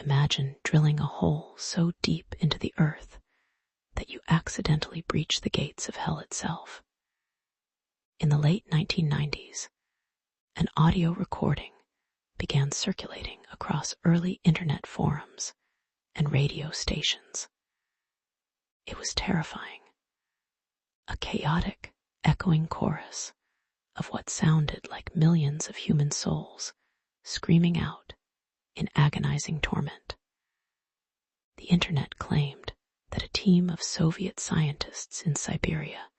Imagine drilling a hole so deep into the earth that you accidentally breach the gates of hell itself. In the late 1990s, an audio recording began circulating across early internet forums and radio stations. It was terrifying. A chaotic, echoing chorus of what sounded like millions of human souls screaming out in agonizing torment. The internet claimed that a team of Soviet scientists in Siberia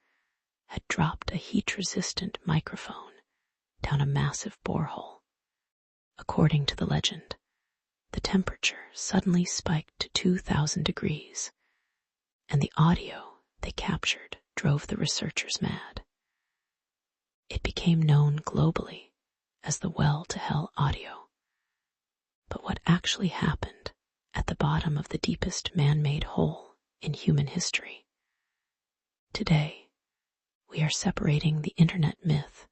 had dropped a heat-resistant microphone down a massive borehole. According to the legend, the temperature suddenly spiked to 2,000 degrees, and the audio they captured drove the researchers mad. It became known globally as the well-to-hell audio. But what actually happened at the bottom of the deepest man-made hole in human history? Today, we are separating the internet myth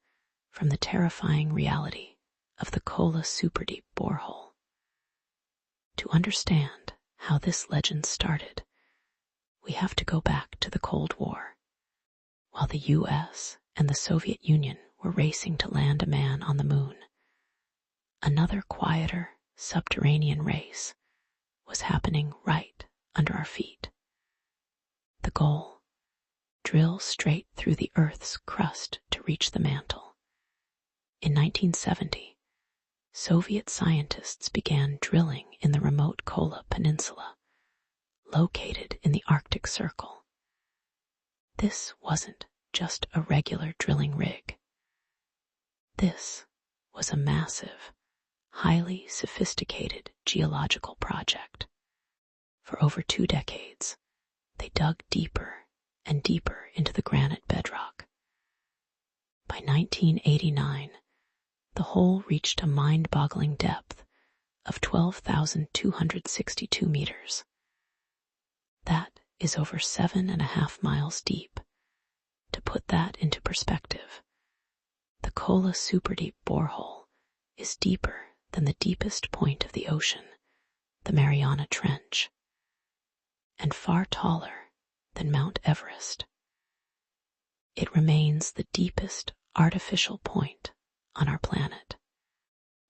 from the terrifying reality of the Kola Superdeep Borehole. To understand how this legend started, we have to go back to the Cold War. While the US and the Soviet Union were racing to land a man on the moon, another quieter, subterranean race was happening right under our feet. The goal: drill straight through the Earth's crust to reach the mantle. In 1970, Soviet scientists began drilling in the remote Kola Peninsula, located in the Arctic Circle. This wasn't just a regular drilling rig. This was a massive, highly sophisticated geological project. For over 2 decades, they dug deeper and deeper into the granite bedrock. By 1989, the hole reached a mind-boggling depth of 12,262 meters. That is over 7.5 miles deep. To put that into perspective, the Kola Superdeep Borehole is deeper than the deepest point of the ocean, the Mariana Trench, and far taller than Mount Everest. It remains the deepest artificial point on our planet.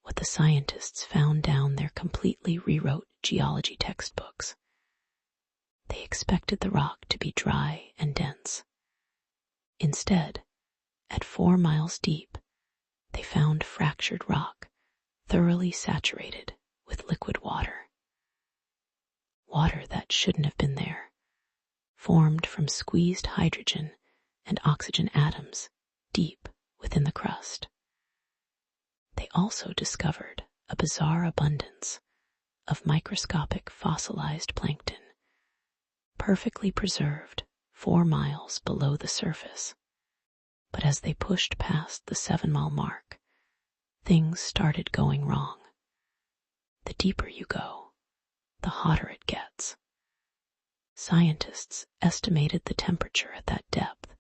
What the scientists found down there completely rewrote geology textbooks. They expected the rock to be dry and dense. Instead, at 4 miles deep, they found fractured rock thoroughly saturated with liquid water. Water that shouldn't have been there, formed from squeezed hydrogen and oxygen atoms deep within the crust. They also discovered a bizarre abundance of microscopic fossilized plankton, perfectly preserved 4 miles below the surface. But as they pushed past the 7-mile mark, things started going wrong. The deeper you go, the hotter it gets. Scientists estimated the temperature at that depth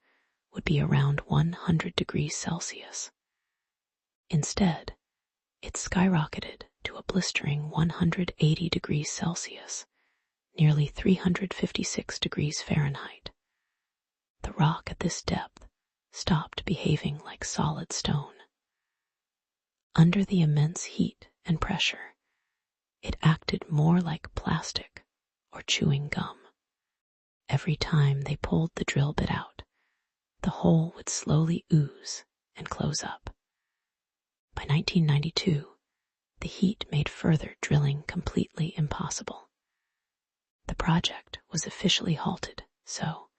would be around 100 degrees Celsius. Instead, it skyrocketed to a blistering 180 degrees Celsius, nearly 356 degrees Fahrenheit. The rock at this depth stopped behaving like solid stone. Under the immense heat and pressure, it acted more like plastic or chewing gum. Every time they pulled the drill bit out, the hole would slowly ooze and close up. By 1992, the heat made further drilling completely impossible. The project was officially halted, so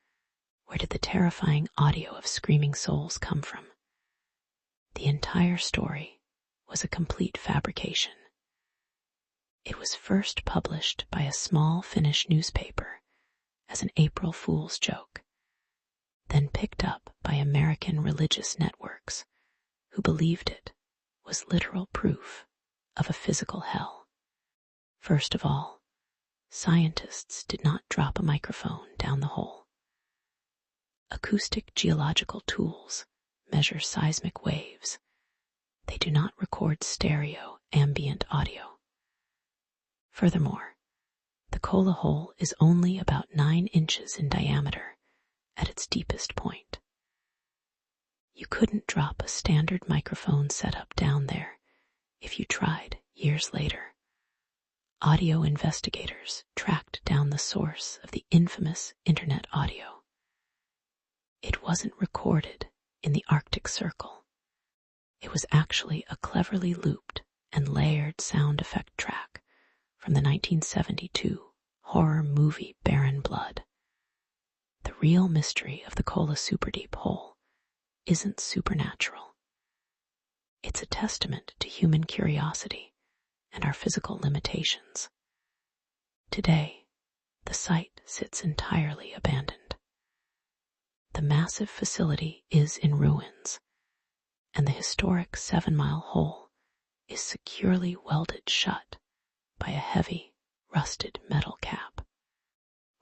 where did the terrifying audio of screaming souls come from? The entire story was a complete fabrication. It was first published by a small Finnish newspaper as an April Fool's joke, then picked up by American religious networks who believed it was literal proof of a physical hell. First of all, scientists did not drop a microphone down the hole. Acoustic geological tools measure seismic waves. They do not record stereo ambient audio. Furthermore, the Kola hole is only about 9 inches in diameter at its deepest point. You couldn't drop a standard microphone setup down there if you tried years later. Audio investigators tracked down the source of the infamous internet audio. It wasn't recorded in the Arctic Circle. It was actually a cleverly looped and layered sound effect track from the 1972 horror movie Barren Blood. The real mystery of the Kola Superdeep hole isn't supernatural. It's a testament to human curiosity and our physical limitations. Today, the site sits entirely abandoned. The massive facility is in ruins, and the historic 7-mile hole is securely welded shut by a heavy, rusted metal cap.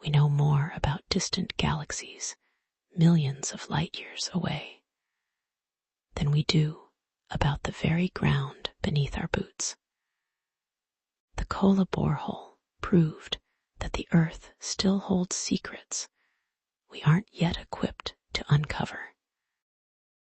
We know more about distant galaxies millions of light years away than we do about the very ground beneath our boots. The Kola borehole proved that the Earth still holds secrets we aren't yet equipped to uncover.